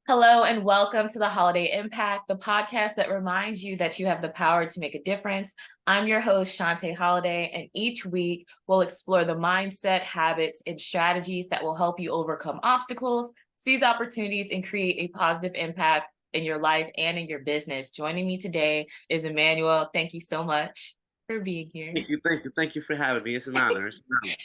Hello and welcome to the Holiday Impact, the podcast that reminds you that you have the power to make a difference. I'm your host, Shantae Holiday, and each week we'll explore the mindset, habits, and strategies that will help you overcome obstacles, seize opportunities, and create a positive impact in your life and in your business. Joining me today is Imanuel. Thank you so much for being here. Thank you for having me. It's an honor. It's an honor.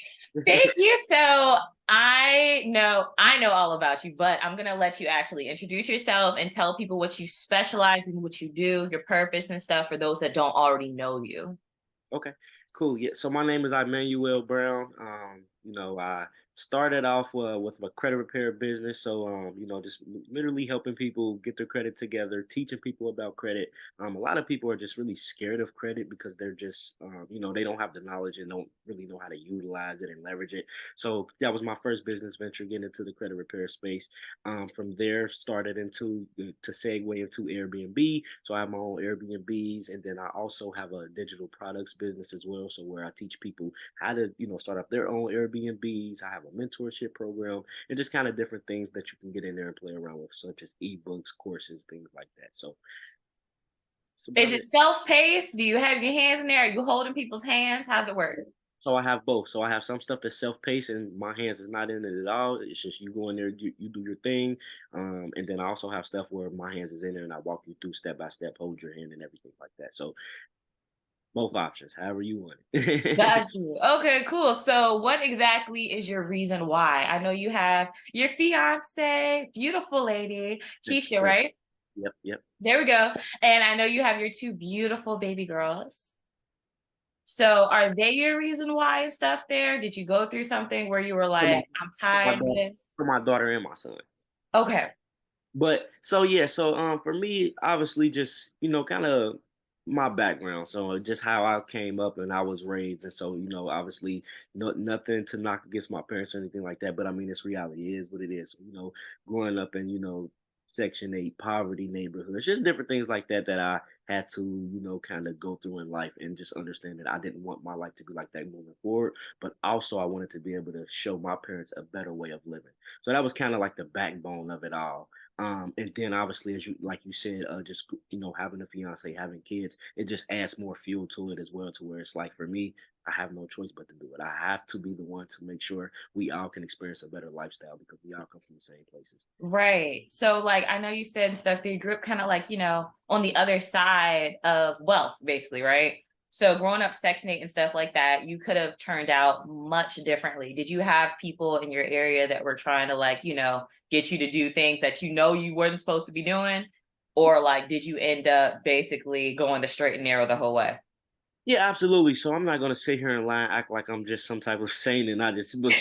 Thank you. So I know all about you, but I'm gonna let you actually introduce yourself and tell people what you specialize in, what you do, your purpose and stuff for those that don't already know you. Okay, cool. Yeah. So my name is Imanuel Brown. I started off with a credit repair business. So, just literally helping people get their credit together, teaching people about credit. A lot of people are just really scared of credit because they're just, they don't have the knowledge and don't really know how to utilize it and leverage it. So that was my first business venture, getting into the credit repair space. From there, started to segue into Airbnb. So I have my own Airbnbs, and then I also have a digital products business as well. So where I teach people how to, start up their own Airbnbs. I have a mentorship program and just kind of different things that you can get in there and play around with, such as ebooks, courses, things like that. So that's Is about it it. self-paced? Do you have your hands in there? Are you holding people's hands? How's it work? So I have both. So I have some stuff that's self-paced and my hands is not in it at all. It's just you go in there, you do your thing. And then I also have stuff where my hands is in there and I walk you through step by step, hold your hand and everything like that. So both options, however you want it. Got you. Okay, cool. So what exactly is your reason why? I know you have your fiance, beautiful lady, That's Keisha, correct. right? Yep, yep. There we go. And I know you have your two beautiful baby girls. So are they your reason why and stuff there? Did you go through something where you were For my like, I'm for my tired of daughter, this? for my daughter and my son. Okay. But so yeah, so for me, obviously, just kind of my background, so just how I came up and I was raised, and so obviously, nothing to knock against my parents or anything like that. But I mean, it's reality, it is what it is. So, growing up in Section 8 poverty neighborhoods, just different things like that that I had to kind of go through in life and just understand that I didn't want my life to be like that moving forward, but also I wanted to be able to show my parents a better way of living. So that was kind of like the backbone of it all. And then obviously, as you like you said, just having a fiance, having kids, it just adds more fuel to it as well. To where it's like for me, I have no choice but to do it. I have to be the one to make sure we all can experience a better lifestyle because we all come from the same places. Right. So like I know you said and stuff that you grew up kind of like, on the other side of wealth, basically, right? So growing up Section 8 and stuff like that, you could have turned out much differently. Did you have people in your area that were trying to like, get you to do things that you weren't supposed to be doing? Or like did you end up basically going the straight and narrow the whole way? Yeah, absolutely. So I'm not gonna sit here and lie, and act like I'm just some type of saint, and I just was,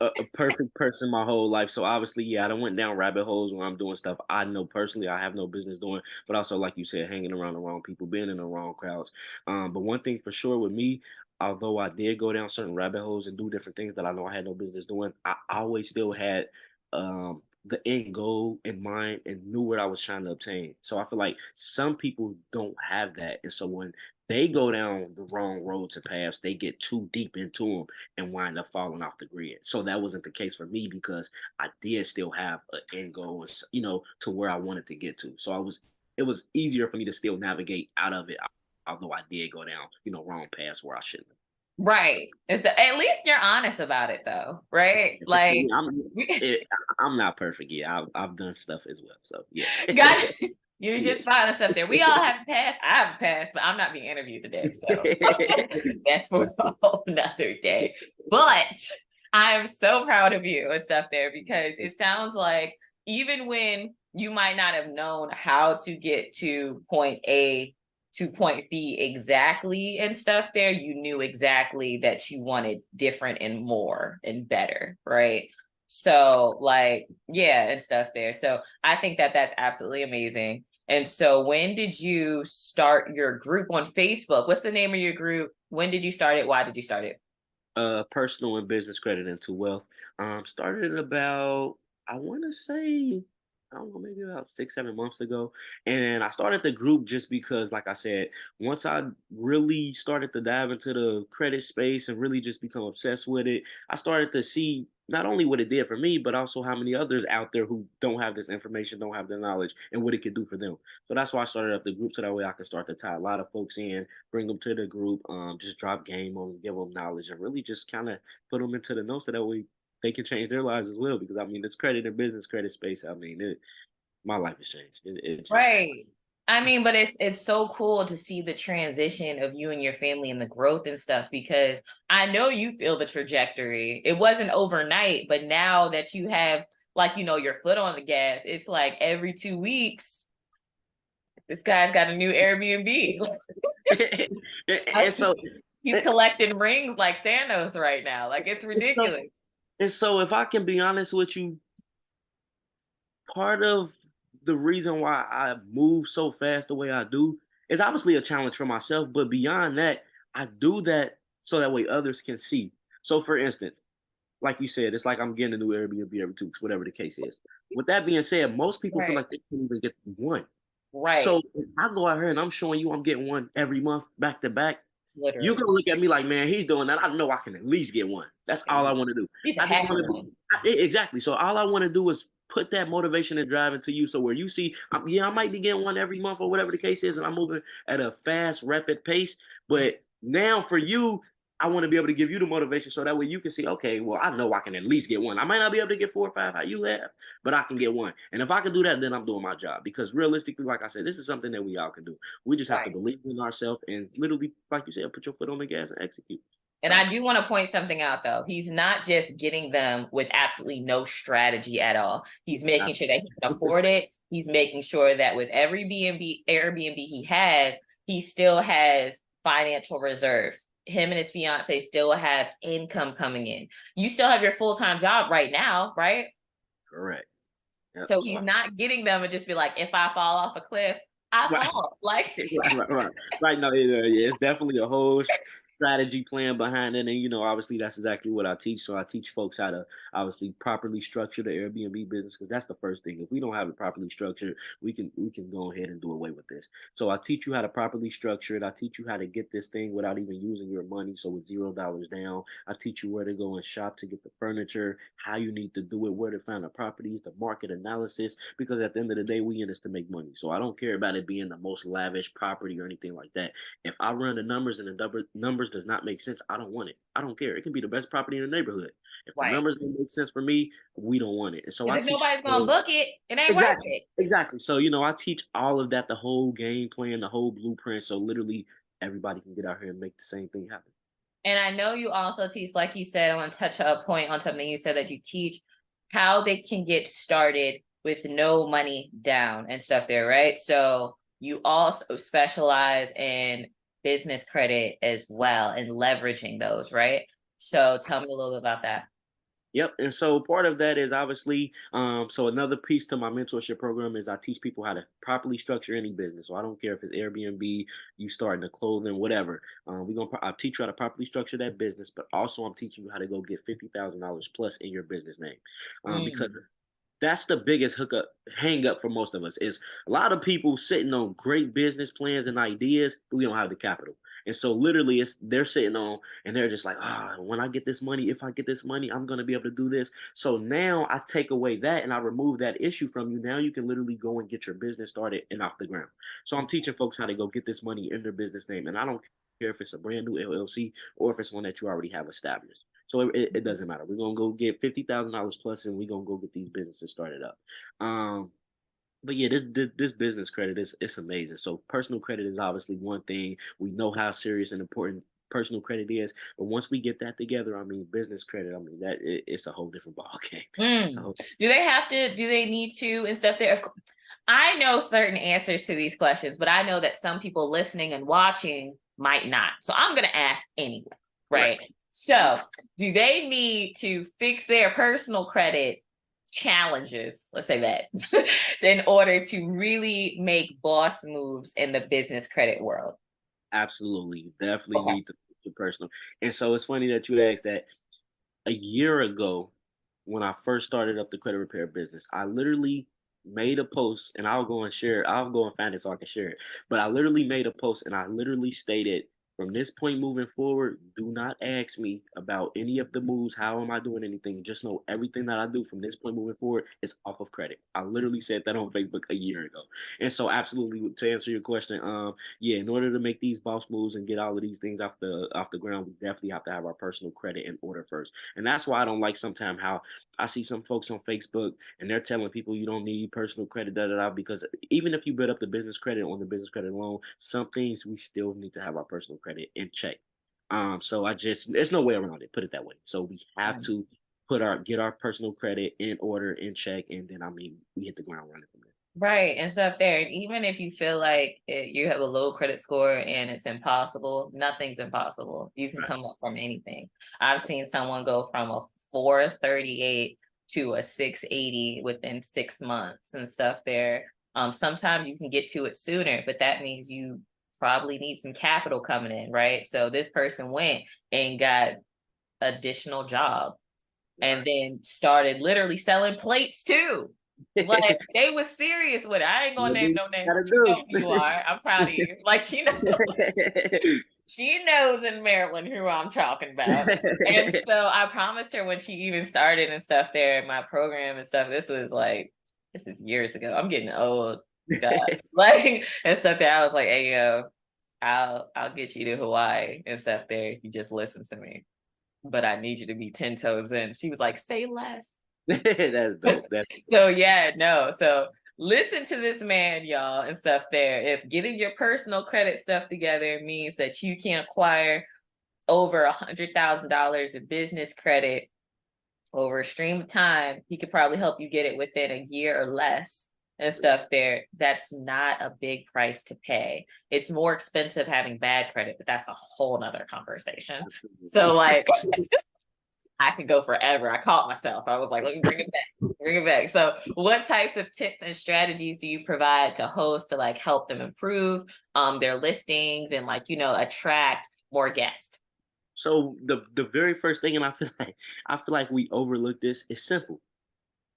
a perfect person my whole life. So obviously, yeah, I done went down rabbit holes when I'm doing stuff I know personally I have no business doing, but also like you said, hanging around the wrong people, being in the wrong crowds. But one thing for sure with me, although I did go down certain rabbit holes and do different things that I know I had no business doing, I always still had the end goal in mind and knew what I was trying to obtain. So I feel like some people don't have that, and so when they go down the wrong roads and paths, they get too deep into them and wind up falling off the grid. So that wasn't the case for me because I did still have an end goal, to where I wanted to get to. So it was easier for me to still navigate out of it, although I did go down, wrong paths where I shouldn't have. Right. At least you're honest about it though, right? Yeah, for sure. Like we I'm not perfect. Yeah, I've done stuff as well. So yeah, got you're yeah. just finding stuff there. We all have a past. I have a past, but I'm not being interviewed today. So that's for a whole nother day. But I'm so proud of you and stuff there because it sounds like even when you might not have known how to get to point A to point B exactly and stuff there, you knew exactly that you wanted different and more and better, right? So, like, yeah, and stuff there. So, I think that that's absolutely amazing. And so, when did you start your group on Facebook? What's the name of your group? When did you start it? Why did you start it? Personal and business credit into wealth. Started about, I want to say, I don't know, maybe about 6, 7 months ago. And I started the group just because, like I said, once I really started to dive into the credit space and really just become obsessed with it, I started to see not only what it did for me, but also how many others out there who don't have this information, don't have the knowledge, and what it could do for them. So that's why I started up the group, so that way I can start to tie a lot of folks in, bring them to the group, just drop game on, 'em, give them knowledge, and really just kind of put them into the know, so that way they can change their lives as well. Because I mean, this credit and business credit space, I mean, my life has changed. It changed. Right. I mean, but it's so cool to see the transition of you and your family and the growth and stuff, because I know you feel the trajectory. It wasn't overnight, but now that you have, like, your foot on the gas, it's like every 2 weeks, this guy's got a new Airbnb. and so, He's collecting rings like Thanos right now. Like, it's and so, ridiculous. and so, if I can be honest with you, part of the reason why I move so fast the way I do is obviously a challenge for myself. But beyond that, I do that so that way others can see. So, for instance, like you said, it's like I'm getting a new Airbnb every 2 weeks, whatever the case is. With that being said, most people feel Right. like they can't even get one. Right. So if I go out here and I'm showing you I'm getting one every month back to back, you Literally. gonna look at me like, man, he's doing that. I know I can at least get one. That's all I want to do. He's I just want happy. to exactly. So all I want to do is put that motivation and drive into you. So where you see, yeah, I might be getting one every month or whatever the case is, and I'm moving at a fast, rapid pace. But now for you, I want to be able to give you the motivation so that way you can see, okay, well, I know I can at least get one. I might not be able to get 4 or 5 how you have, but I can get one. And if I can do that, then I'm doing my job. Because realistically, like I said, this is something that we all can do. We just have to Right. believe in ourselves and literally, like you said, put your foot on the gas and execute. And I do want to point something out, though. He's not just getting them with absolutely no strategy at all. He's making sure that he can afford it. He's making sure that with every Airbnb he has, he still has financial reserves. Him and his fiance still have income coming in. You still have your full-time job right now, right? Correct. Yep. So So he's not getting them and just be like, if I fall off a cliff, I right. fall. Like, Right. No, yeah, it's definitely a whole strategy plan behind it, and obviously that's exactly what I teach. So I teach folks how to obviously properly structure the Airbnb business because that's the first thing. If we don't have it properly structured, we can go ahead and do away with this. So I teach you how to properly structure it. I teach you how to get this thing without even using your money. So with $0 down, I teach you where to go and shop to get the furniture, how you need to do it, where to find the properties, the market analysis. Because at the end of the day, we in this to make money. So I don't care about it being the most lavish property or anything like that. If I run the numbers and the numbers does not make sense, I don't want it. I don't care. It can be the best property in the neighborhood. If the right. numbers don't make sense for me, we don't want it. And so I Because if teach nobody's going to you book it, it ain't worth exactly, it. exactly. So I teach all of that, the whole game plan, the whole blueprint. So literally everybody can get out here and make the same thing happen. And I know you also teach, like you said, I want to touch a point on something you said, that you teach how they can get started with no money down and stuff there, right? So you also specialize in business credit as well and leveraging those, right? So tell me a little bit about that. Yep. And so part of that is obviously, so another piece to my mentorship program is I teach people how to properly structure any business. So I don't care if it's Airbnb, you starting a clothing, whatever. I teach you how to properly structure that business, but also I'm teaching you how to go get $50,000 plus in your business name, because Mm, that's the biggest hang up for most of us is a lot of people sitting on great business plans and ideas, but we don't have the capital. And so literally they're sitting on and they're just like, when I get this money, if I get this money, I'm gonna be able to do this. So now I take away that and I remove that issue from you. Now you can literally go and get your business started and off the ground. So I'm teaching folks how to go get this money in their business name. And I don't care if it's a brand new LLC or if it's one that you already have established. So it doesn't matter. We're gonna go get $50,000 plus, and we're gonna go get these businesses started up. Um, but yeah, this business credit is it's amazing. So personal credit is obviously one thing. We know how serious and important personal credit is, but once we get that together, I mean, business credit, I mean it's a whole different ball game. mm. So Do they need to and stuff there? Of course, I know certain answers to these questions, but I know that some people listening and watching might not. So I'm going to ask anyway, right. right? So, do they need to fix their personal credit challenges, let's say that, in order to really make boss moves in the business credit world? Absolutely, you definitely Okay. need to fix your personal. And so it's funny that you asked that. A year ago, when I first started up the credit repair business, I literally made a post and I'll go and share it. I'll go and find it so I can share it. But I literally made a post and I literally stated from this point moving forward, do not ask me about any of the moves. How am I doing anything? Just know everything that I do from this point moving forward is off of credit. I literally said that on Facebook a year ago. And so absolutely to answer your question, yeah, in order to make these boss moves and get all of these things off the ground, we definitely have to have our personal credit in order first. And that's why I don't like sometimes how I see some folks on Facebook and they're telling people you don't need personal credit, da da da, because even if you build up the business credit on the business credit loan, some things we still need to have our personal credit in check. So I just there's no way around it. Put it that way. So we have Mm. to get our personal credit in order, in check, and then I mean we hit the ground running from there. Right, and stuff there. And even if you feel like you have a low credit score and it's impossible, nothing's impossible. You can Right. come up from anything. I've seen someone go from a 438 to a 680 within 6 months and stuff there. Sometimes you can get to it sooner, but that means you probably need some capital coming in, right? So this person went and got additional job and Right. then started literally selling plates too. Like they was serious with it. I ain't gonna What name you no names. gotta You know who you do. are. I'm proud of you. Like she knows in Maryland who I'm talking about. And so I promised her when she even started and stuff there in my program and stuff. This is years ago. I'm getting old. God. Like and stuff there. I was like, hey yo, I'll get you to Hawaii and stuff there if you just listen to me. But I need you to be 10 toes in. She was like, say less. That's dope. That's So yeah, no. So listen to this man, y'all, and stuff there. If getting your personal credit stuff together means that you can acquire over $100,000 in business credit over a stream of time, he could probably help you get it within a year or less and stuff there. That's not a big price to pay. It's more expensive having bad credit, but that's a whole nother conversation. So absolutely. like I could go forever. I caught myself. I was like, let me bring it back. Bring it back. So what types of tips and strategies do you provide to hosts to like help them improve their listings and like, attract more guests? So the very first thing, and I feel like we overlook this, is simple.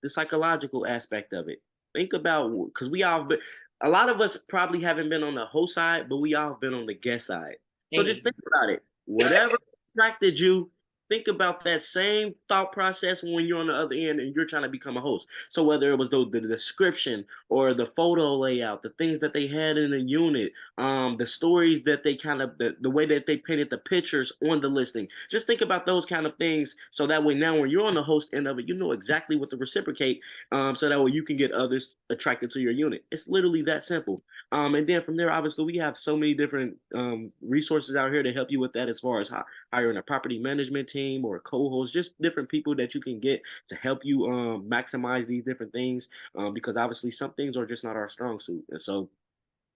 The psychological aspect of it. Think about because we all been, a lot of us probably haven't been on the host side, but we all been on the guest side. So just Hey, think about it. Whatever attracted you, think about that same thought process when you're on the other end and you're trying to become a host. So whether it was the description or the photo layout, the things that they had in the unit, the stories that they kind of the way that they painted the pictures on the listing. Just think about those kind of things so that way now when you're on the host end of it, you know exactly what to reciprocate, so that way you can get others attracted to your unit. It's literally that simple. And then from there, obviously, we have so many different resources out here to help you with that, as far as hiring a property management team or a co-host, just different people that you can get to help you maximize these different things. Because obviously, some things are just not our strong suit, and so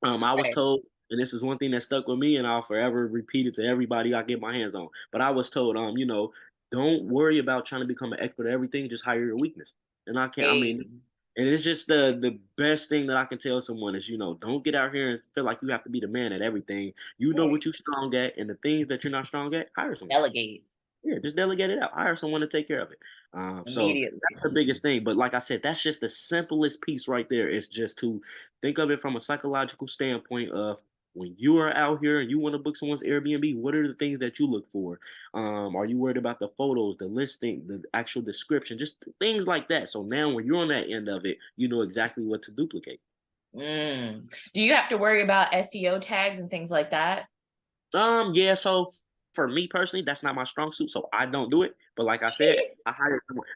I was right. told, and this is one thing that stuck with me, and I'll forever repeat it to everybody I get my hands on. But I was told, don't worry about trying to become an expert at everything. Just hire your weakness. And I can't. I Hey, mean, and it's just the best thing that I can tell someone is, don't get out here and feel like you have to be the man at everything. You know right. what you're strong at, and the things that you're not strong at, hire someone. Delegate Yeah, just delegate it out. Hire someone to take care of it. So immediately. that's the biggest thing. But like I said, that's just the simplest piece right there. Is just to think of it from a psychological standpoint of when you are out here and you want to book someone's Airbnb, what are the things that you look for? Are you worried about the photos, the listing, the actual description, just things like that? So now when you're on that end of it, you know exactly what to duplicate. Do you have to worry about SEO tags and things like that? Yeah, so for me personally, that's not my strong suit, so I don't do it. But like I said, I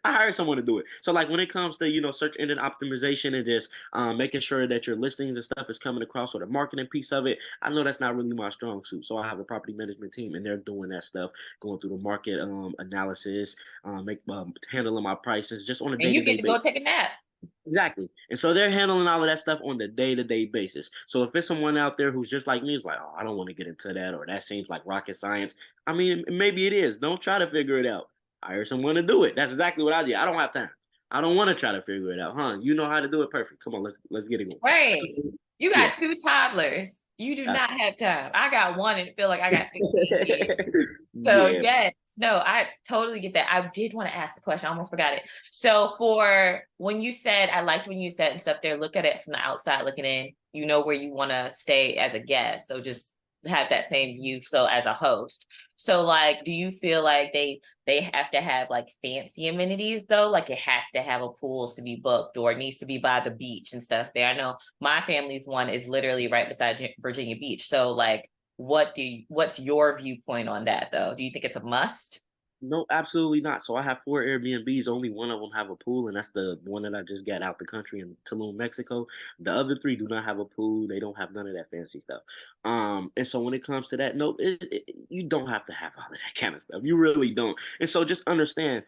hire someone to do it. So like when it comes to, search engine optimization and just making sure that your listings and stuff is coming across, or the marketing piece of it, I know that's not really my strong suit. So I have a property management team and they're doing that stuff, going through the market analysis, handling my prices just on a And you day-to-day get to go basis. take a nap. Exactly. And so they're handling all of that stuff on the day-to-day basis. So if it's someone out there who's just like me, it's like, oh, I don't want to get into that, or that seems like rocket science. I mean, maybe it is. Don't try to figure it out. Hire someone to do it. That's exactly what I did. I don't have time. I don't want to try to figure it out. Huh? You know how to do it perfect. Come on, let's get it going. So, Right. You yeah. got two toddlers. You do That's- not have time. I got one and feel like I got 16 kids. So yeah. yes, no, I totally get that. I did want to ask the question. I almost forgot it. So for when you said, I liked when you said and stuff there, look at it from the outside looking in, you know where you want to stay as a guest. So just have that same view. So as a host, so like, do you feel like they have to have like fancy amenities though? Like it has to have a pool to be booked, or it needs to be by the beach and stuff there. I know my family's one is literally right beside Virginia Beach. So like, what's your viewpoint on that though? Do you think it's a must? No, absolutely not. So I have 4 Airbnbs. Only one of them have a pool, and that's the one that I just got out the country in Tulum, Mexico. The other 3 do not have a pool. They don't have none of that fancy stuff. And so when it comes to that, no, you don't have to have all of that kind of stuff. You really don't. And so just understand,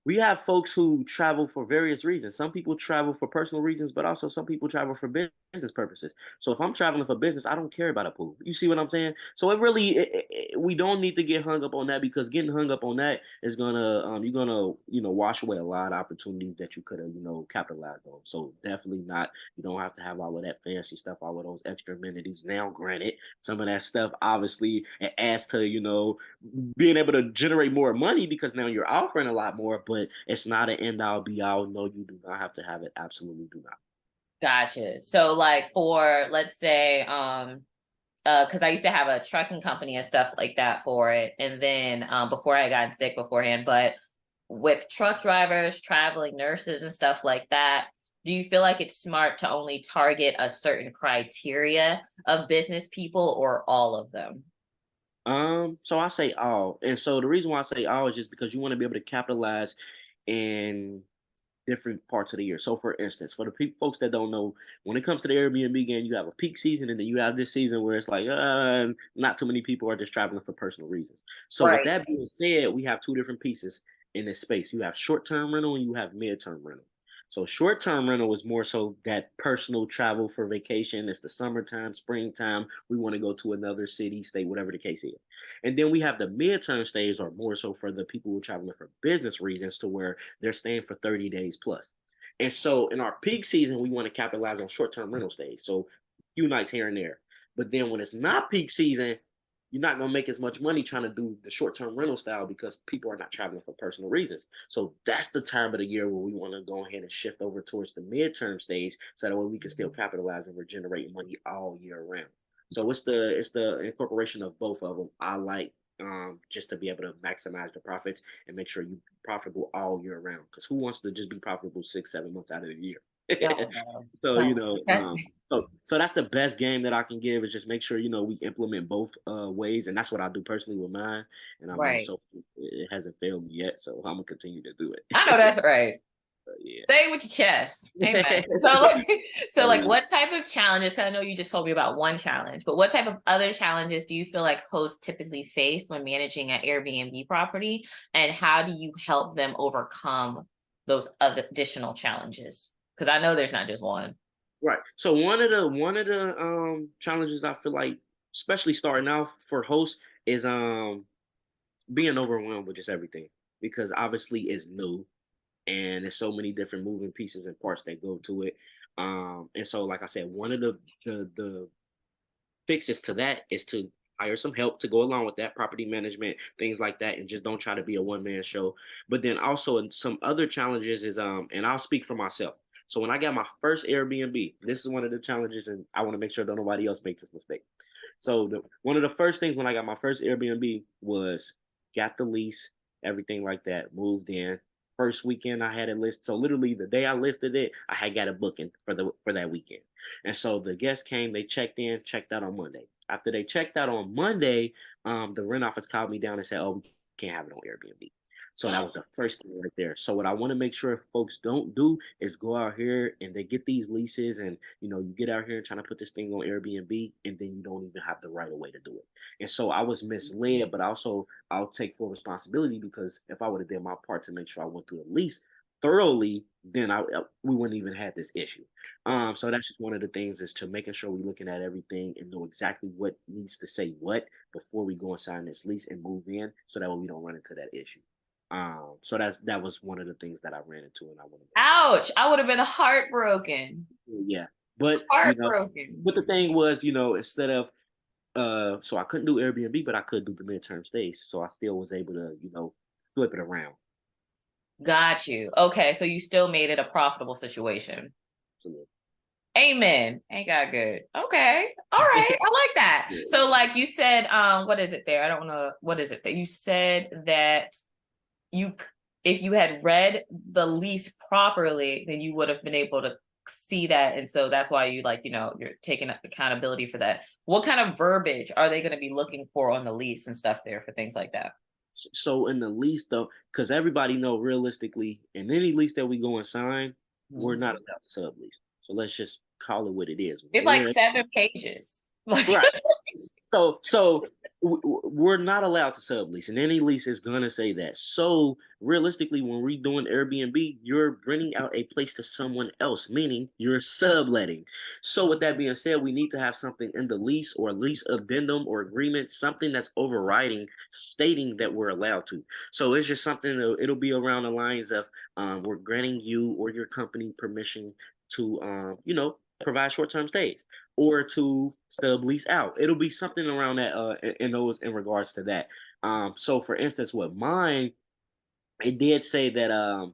we have folks who travel for various reasons. Some people travel for personal reasons, but also some people travel for business purposes. So if I'm traveling for business, I don't care about a pool. You see what I'm saying? So it really, we don't need to get hung up on that, because getting hung up on that is gonna, you're gonna, wash away a lot of opportunities that you could have, capitalized on. So definitely not. You don't have to have all of that fancy stuff, all of those extra amenities. Now, granted, some of that stuff obviously it adds to, being able to generate more money, because now you're offering a lot more, but it's not an end all be all. No, you do not have to have it. Absolutely do not. Gotcha. So like for let's say because I used to have a trucking company and stuff like that for it. And then before I got sick beforehand, but with truck drivers, traveling nurses and stuff like that, do you feel like it's smart to only target a certain criteria of business people or all of them? So I say all. And so the reason why I say all is just because you want to be able to capitalize in different parts of the year. So, for instance, for the folks that don't know, when it comes to the Airbnb game, you have a peak season, and then you have this season where it's like, not too many people are just traveling for personal reasons. So, with Right. that being said, we have two different pieces in this space. You have short-term rental and you have mid-term rental. So, short-term rental is more so that personal travel for vacation. It's the summertime, springtime. We want to go to another city, state, whatever the case is. And then we have the mid-term stays, are more so for the people who are traveling for business reasons, to where they're staying for 30 days plus. And so in our peak season, we want to capitalize on short-term rental stays. So a few nights here and there. But then when it's not peak season, you're not gonna make as much money trying to do the short-term rental style, because people are not traveling for personal reasons. So that's the time of the year where we want to go ahead and shift over towards the midterm stage, so that way we can still capitalize and we're generating money all year round. So it's the incorporation of both of them. I like, just to be able to maximize the profits and make sure you profitable all year round. Because who wants to just be profitable 6, 7 months out of the year? Oh no. So Sounds depressing. so that's the best game that I can give, is just make sure we implement both ways, and that's what I do personally with mine. And Right. so it hasn't failed me yet, so I'm gonna continue to do I know it. that's right. Yeah. Stay with your chest. Amen. So like, so Oh like yeah. what type of challenges, because I know you just told me about one challenge, but what type of other challenges do you feel like hosts typically face when managing an Airbnb property? And how do you help them overcome those other additional challenges? Because I know there's not just one. Right. So one of the challenges I feel like, especially starting off for hosts, is being overwhelmed with just everything, because obviously it's new and there's so many different moving pieces and parts that go to it. And so, like I said, one of the fixes to that is to hire some help to go along with that, property management, things like that, and just don't try to be a one-man show. But then also, some other challenges is, and I'll speak for myself. So when I got my first Airbnb, this is one of the challenges, and I want to make sure that nobody else makes this mistake. So one of the first things when I got my first Airbnb was, got the lease, everything like that, moved in. First weekend I had it listed. So literally the day I listed it, I had got a booking for that weekend. And so the guests came, they checked in, checked out on Monday. After they checked out on Monday, the rent office called me down and said, "Oh, we can't have it on Airbnb." So that was the first thing right there. So what I want to make sure folks don't do is go out here and they get these leases, and you get out here and trying to put this thing on Airbnb, and then you don't even have the right way to do it. And so I was misled, but also I'll take full responsibility, because if I would have done my part to make sure I went through the lease thoroughly, then we wouldn't even have this issue. So that's just one of the things, is to making sure we're looking at everything and know exactly what needs to say what before we go and sign this lease and move in, so that way we don't run into that issue. So that was one of the things that I ran into, and I want to make sure. Ouch! I would have been heartbroken. Yeah, but Heartbroken. but the thing was, instead of, so I couldn't do Airbnb, but I could do the midterm stays, so I still was able to, flip it around. Got you. Okay, so you still made it a profitable situation. Absolutely. Amen. Ain't God good. Okay. All right. I like that. Yeah. So like you said, what is it there? I don't know. What is it that you said that you, if you had read the lease properly, then you would have been able to see that. And so that's why you like, you're taking accountability for that. What kind of verbiage are they going to be looking for on the lease and stuff there for things like that? So in the lease though, because everybody know realistically, in any lease that we go and sign, we're Mhm. not allowed to sublease. So let's just call it what it is. It's like 7 pages. Like, Right. So we're not allowed to sublease, and any lease is gonna say that. So realistically, when we're doing Airbnb, you're renting out a place to someone else, meaning you're subletting. So with that being said, we need to have something in the lease or lease addendum or agreement, something that's overriding, stating that we're allowed to. So it's just something it'll be around the lines of we're granting you or your company permission to provide short-term stays or to sublease out. It'll be something around that in those in regards to that. So for instance, with mine, it did say that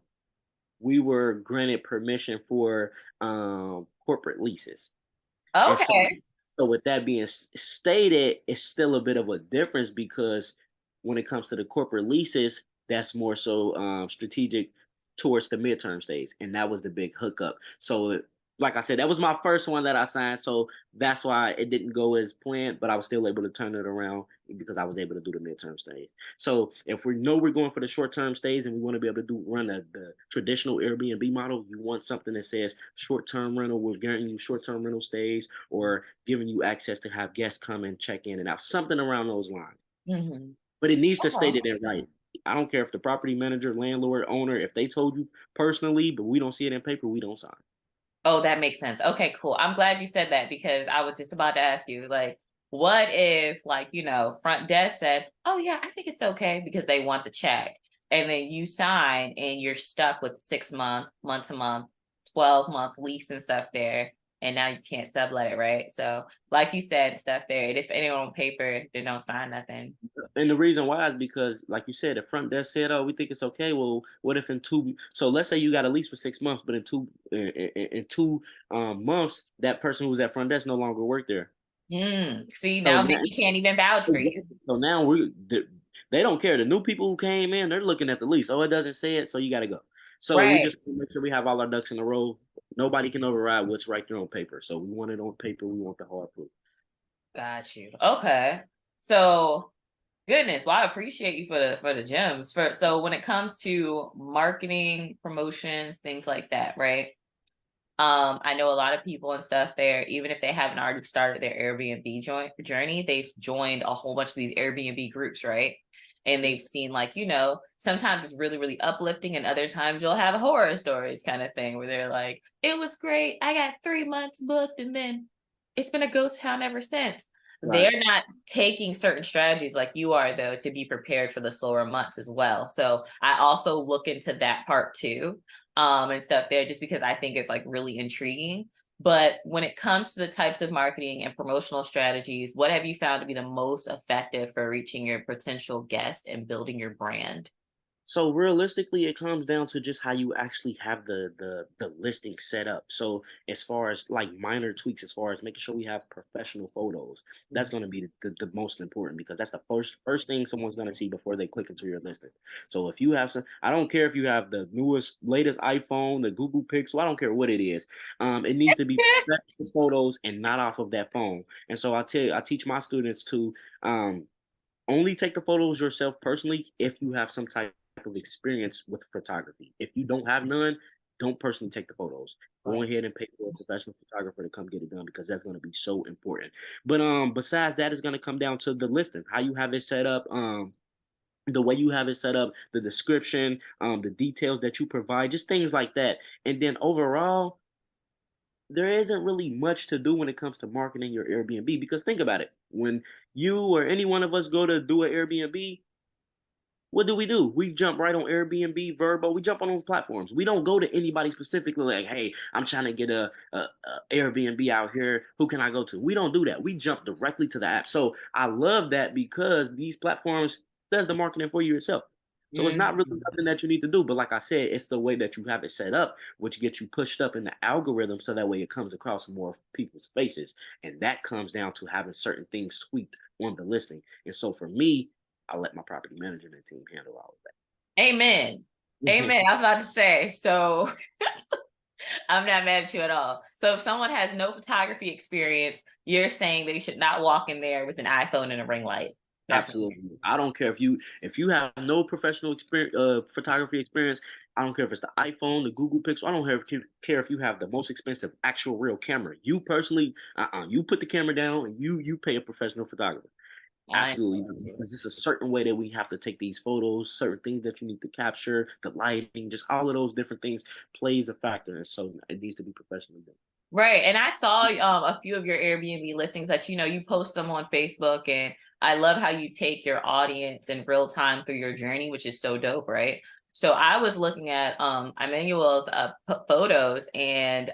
we were granted permission for corporate leases. And so, okay. with that being stated, it's still a bit of a difference because when it comes to the corporate leases, that's more so strategic towards the midterm stays, and that was the big hookup. So, like I said, that was my first one that I signed, so that's why it didn't go as planned, but I was still able to turn it around because I was able to do the midterm stays. So, if we know we're going for the short term stays and we want to be able to run the traditional Airbnb model, you want something that says short term rental, we're guaranteeing you short term rental stays or giving you access to have guests come and check in and out, something around those lines. Hmm. But it needs to state Okay. it in writing. I don't care if the property manager, landlord, owner, if they told you personally, but we don't see it in paper, we don't sign. Oh, that makes sense. Okay, cool. I'm glad you said that because I was just about to ask you, like, what if, like, front desk said, "Oh yeah, I think it's okay," because they want the check, and then you sign and you're stuck with 6 month, to month, 12-month lease and stuff there, and now you can't sublet it, right? So, like you said, stuff there. And if anyone on paper, they don't sign nothing. And the reason why is because, like you said, the front desk said, "Oh, we think it's okay." Well, what if in two? So let's say you got a lease for 6 months, but in 2 months, that person who was at front desk no longer worked there. See, So now now, Mickey can't even vouch for you. so now they don't care. The new people who came in, they're looking at the lease. Oh, it doesn't say it, so you got to go. So we Right. just make sure we have all our ducks in a row. Nobody can override what's right there on paper. So we want it on paper. We want the hard proof. Got you. Okay. So goodness, well, I appreciate you for the gems. For so when it comes to marketing, promotions, things like that, right? I know a lot of people and stuff there, even if they haven't already started their Airbnb journey, they've joined a whole bunch of these Airbnb groups, right? And they've seen like, sometimes it's really, really uplifting, and other times you'll have horror stories kind of thing where they're like, it was great. I got 3 months booked, and then it's been a ghost town ever since. Right. They're not taking certain strategies like you are, though, to be prepared for the slower months as well. So I also look into that part too, and stuff there, just because I think it's like really intriguing. But when it comes to the types of marketing and promotional strategies, what have you found to be the most effective for reaching your potential guest and building your brand? So realistically, it comes down to just how you actually have the listing set up. So as far as like minor tweaks, as far as making sure we have professional photos, that's going to be the most important because that's the first thing someone's going to see before they click into your listing. So if you have some, I don't care if you have the newest, latest iPhone, the Google Pixel, I don't care what it is. It needs to be professional photos and not off of that phone. And so I teach my students to um, only take the photos yourself personally if you have some type of experience with photography. If you don't have none, don't personally take the photos. Go Right. ahead and pay for a professional photographer to come get it done because that's going to be so important. But besides that, it's going to come down to the listing, how you have it set up, the way you have it set up, the description, the details that you provide, just things like that. And then overall, there isn't really much to do when it comes to marketing your Airbnb because think about it. When you or any one of us go to do an Airbnb, what do? We jump right on Airbnb, Verbo. We jump on those platforms. We don't go to anybody specifically like, "Hey, I'm trying to get a Airbnb out here. Who can I go to?" We don't do that. We jump directly to the app. So I love that because these platforms does the marketing for you itself. So it's not really Mm. nothing that you need to do. But like I said, it's the way that you have it set up, which gets you pushed up in the algorithm so that way it comes across more people's faces. And that comes down to having certain things tweaked on the listing. And so for me, I let my property management team handle all of Amen. that. Amen. I was about to say, so I'm not mad at you at all. So if someone has no photography experience, you're saying they should not walk in there with an iPhone and a ring light. That's Absolutely. I don't care if you have no professional experience, photography experience. I don't care if it's the iPhone, the Google Pixel. I don't care if you have the most expensive actual real camera. You personally, you put the camera down and you pay a professional photographer. I Absolutely, because there's a certain way that we have to take these photos, certain things that you need to capture, the lighting, just all of those different things plays a factor, and so it needs to be professionally done. Right. And I saw a few of your Airbnb listings that, you post them on Facebook. And I love how you take your audience in real time through your journey, which is so dope, right? So I was looking at Emmanuel's photos and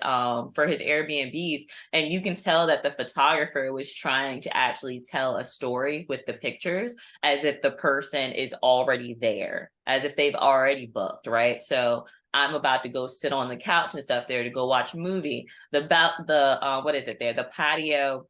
for his Airbnbs, and you can tell that the photographer was trying to actually tell a story with the pictures as if the person is already there, as if they've already booked, right? So I'm about to go sit on the couch and stuff there to go watch a movie. What is it there? The patio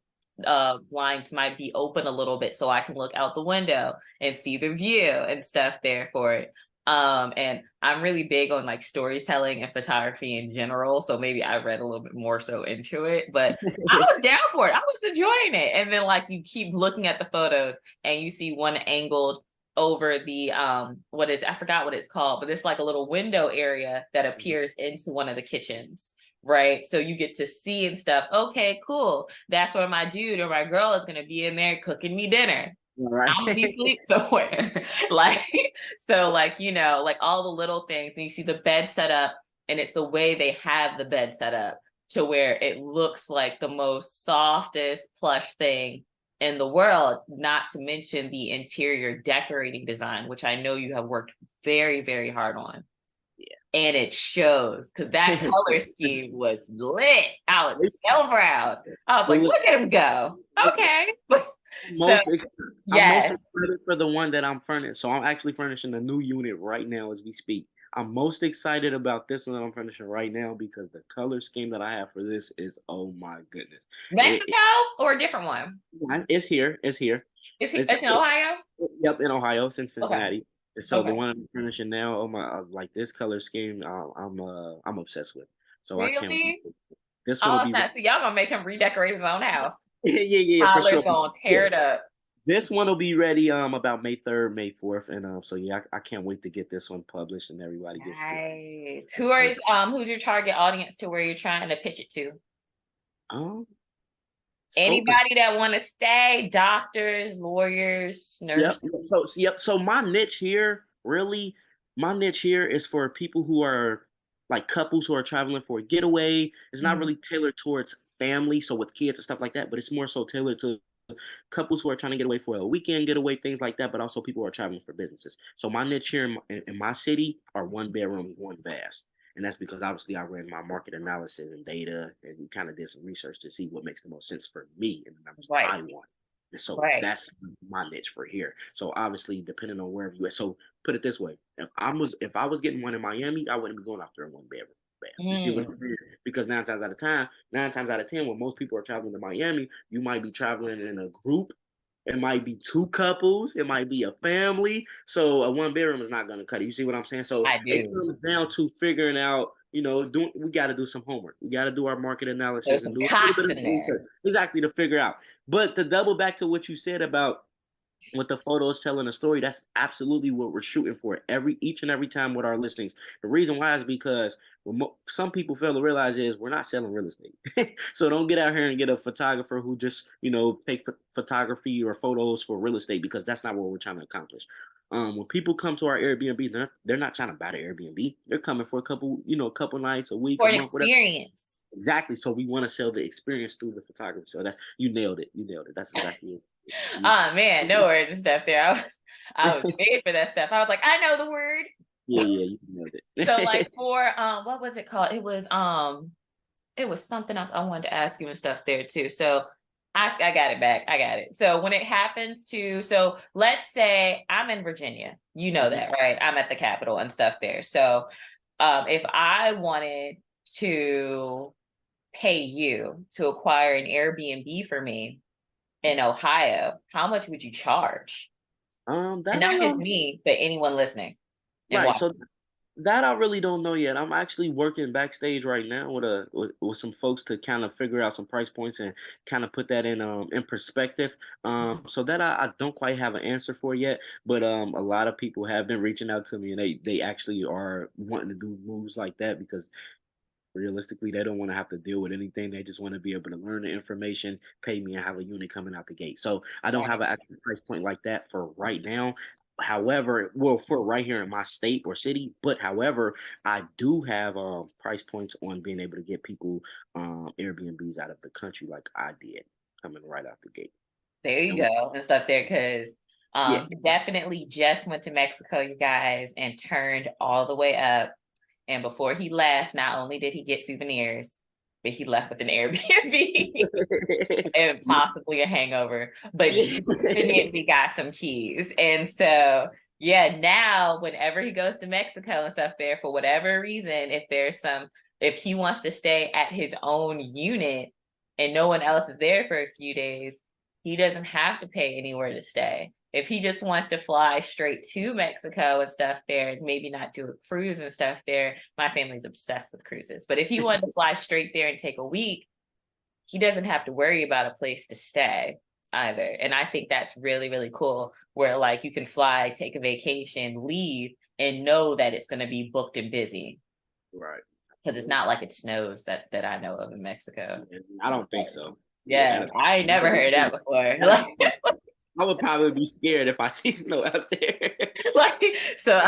blinds might be open a little bit so I can look out the window and see the view and stuff there for it. And I'm really big on like storytelling and photography in general. So maybe I read a little bit more so into it, but I was down for it. I was enjoying it. And then like you keep looking at the photos and you see one angled over the what is, I forgot what it's called, but it's like a little window area that appears into one of the kitchens, right? So you get to see and stuff. Okay, cool. That's where my dude or my girl is going to be in there cooking me dinner. All right. I'm gonna be asleep somewhere. Like, so like, like all the little things, and you see the bed set up, and it's the way they have the bed set up to where it looks like the most softest plush thing in the world, not to mention the interior decorating design, which I know you have worked very, very hard on. And it shows because that color scheme was lit. I was so proud. I was like, look at him go. Okay. So, most I'm most yes. excited for the one that I'm furnishing. So I'm actually furnishing a new unit right now as we speak. I'm most excited about this one that I'm furnishing right now because the color scheme that I have for this is, oh my goodness. Mexico or a different one? It's here. It's here. It's It's in Ohio? Yep, in Ohio, it's in Okay. Cincinnati. And so the Okay. one I'm finishing now, oh my, like this color scheme, I'm obsessed with. So I can't. Really? This one will Oh, be. it's not. So y'all gonna make him redecorate his own house. Yeah, for Tyler's sure. gonna Yeah. tear it up. This one will be ready about May 3rd, May 4th, and so yeah, I can't wait to get this one published and everybody gets to. Nice. Who's your target audience to where you're trying to pitch it to? Um, it's open. Anybody that want to stay, doctors, lawyers, Yep. nurses. So my niche here, really, my niche here is for people who are like couples who are traveling for a getaway. It's not Mhm. really tailored towards family, so with kids and stuff like that, but it's more so tailored to couples who are trying to get away for a weekend getaway, things like that, but also people who are traveling for businesses. So my niche here in my city are one bedroom, one baths. And that's because obviously I ran my market analysis and data and we kind of did some research to see what makes the most sense for me and the numbers that Right. I want. And so Right. that's my niche for here. So obviously, depending on wherever you at. So put it this way: if I was getting one in Miami, I wouldn't be going after a one bedroom. You see what Mm. I'm saying? Because nine times out of ten, when most people are traveling to Miami, you might be traveling in a group. It might be two couples. It might be a family. So a one bedroom is not going to cut it. You see what I'm saying? So I it do. comes down to figuring out, we got to do some homework. We got to do our market analysis There's and some do a little bit cots of in there. research exactly to figure out. But to double back to what you said about with the photos telling a story, that's absolutely what we're shooting for each and every time with our listings. The reason why is because what some people fail to realize is we're not selling real estate. So don't get out here and get a photographer who just take photography or photos for real estate, because that's not what we're trying to accomplish. When people come to our Airbnb, they're not trying to buy the Airbnb. They're coming for a couple nights, a week, For a an month, whatever. experience. Exactly. So we want to sell the experience through the photography. So that's, you nailed it. You nailed it. That's exactly it. Oh man, no words and stuff there. I was made for that stuff. I was like, I know the word. Yeah, you nailed So like it. for what was it called? It was something else I wanted to ask you and stuff there too. So I got it back. I got it. So when it happens to, so let's say I'm in Virginia, you know Mhm. that, right? I'm at the Capitol and stuff there. So if I wanted to pay you to acquire an Airbnb for me in Ohio, how much would you charge? And That I not just don't. me, but anyone listening and Right. So watching. that I really don't know yet. I'm actually working backstage right now with some folks to kind of figure out some price points and kind of put that in perspective. So that I don't quite have an answer for yet, but a lot of people have been reaching out to me and they actually are wanting to do moves like that because realistically they don't want to have to deal with anything. They just want to be able to learn the information, pay me, and have a unit coming out the gate. So I don't have Right. an actual price point like that for right now. However, well, for right here in my state or city, but however, I do have price points on being able to get people Airbnbs out of the country like I did coming right out the gate. There you And we, go and stuff there because yeah. he definitely just went to Mexico, you guys, and turned all the way up. And before he left, not only did he get souvenirs, but he left with an Airbnb and possibly a hangover, but Yeah. definitely got some keys. And so, yeah, now whenever he goes to Mexico and stuff there, for whatever reason, if he wants to stay at his own unit and no one else is there for a few days, he doesn't have to pay anywhere to stay. If he just wants to fly straight to Mexico and stuff there, and maybe not do a cruise and stuff there, my family's obsessed with cruises. But if he wanted to fly straight there and take a week, he doesn't have to worry about a place to stay either. And I think that's really, really cool where like you can fly, take a vacation, leave, and know that it's going to be booked and busy Right. because it's not like it snows that I know of in Mexico. I don't think so. Yeah, Yeah. I ain't never heard that before. I would probably be scared if I see snow out there. Like, so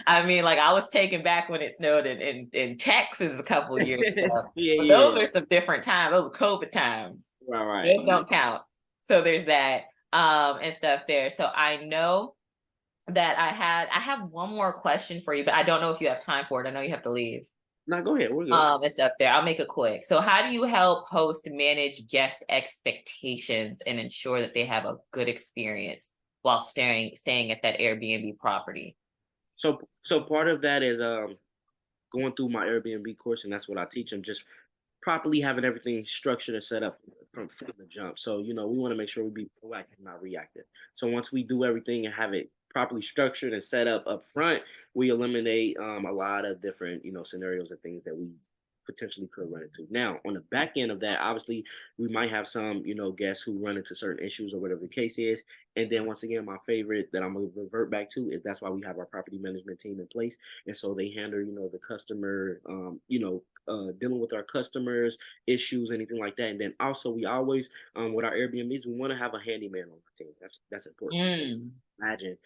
I mean, like I was taken back when it snowed in Texas a couple of years ago. Yeah, But those yeah. are some different times. Those are COVID times. Right, right. Those don't count. So there's that and stuff there. So I know that I have one more question for you, but I don't know if you have time for it. I know you have to leave. Now go ahead. We're good. And stuff there. I'll make it quick. So how do you help host manage guest expectations and ensure that they have a good experience while staying at that Airbnb property? So part of that is going through my Airbnb course, and that's what I teach them. Just properly having everything structured and set up from the jump. So we want to make sure we be proactive, not reactive. So once we do everything and have it properly structured and set up front, we eliminate a lot of different scenarios and things that we potentially could run into. Now, on the back end of that, obviously, we might have some, guests who run into certain issues or whatever the case is. And then once again, my favorite that I'm gonna revert back to is that's why we have our property management team in place. And so they handle, the customer, dealing with our customers, issues, anything like that. And then also we always, with our Airbnbs, we want to have a handyman on the team. That's important because Mm, imagine,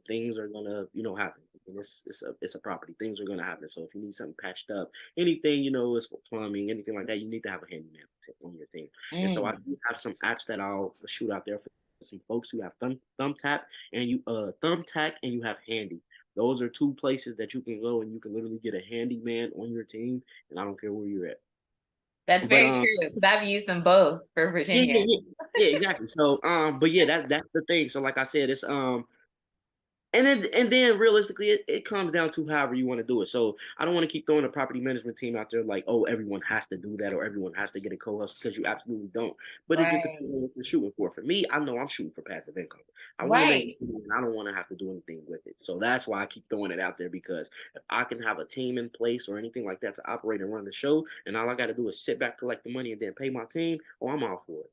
things are gonna, happen. And it's a property. Things are gonna happen. So if you need something patched up, anything, is for plumbing, anything like that, you need to have a handyman on your thing. And so I mm. do have some apps that I'll shoot out there for some folks who have thumbtack and thumbtack and you have handy. Those are two places that you can go and you can literally get a handyman on your team, and I don't care where you're at. That's But very true because I've used them both for yeah, Virginia. yeah, yeah, yeah, exactly. So but yeah, that's the thing. So like I said, it's and then realistically, it comes down to however you want to do it. So I don't want to keep throwing a property management team out there like, oh, everyone has to do that or everyone has to get a co-host because you absolutely don't. But it just Right. depends on what you're shooting for. For me, I know I'm shooting for passive income. I want to make Right. money and I don't want to have to do anything with it. So that's why I keep throwing it out there because if I can have a team in place or anything like that to operate and run the show, and all I got to do is sit back, collect the money, and then pay my team, oh, I'm all for it.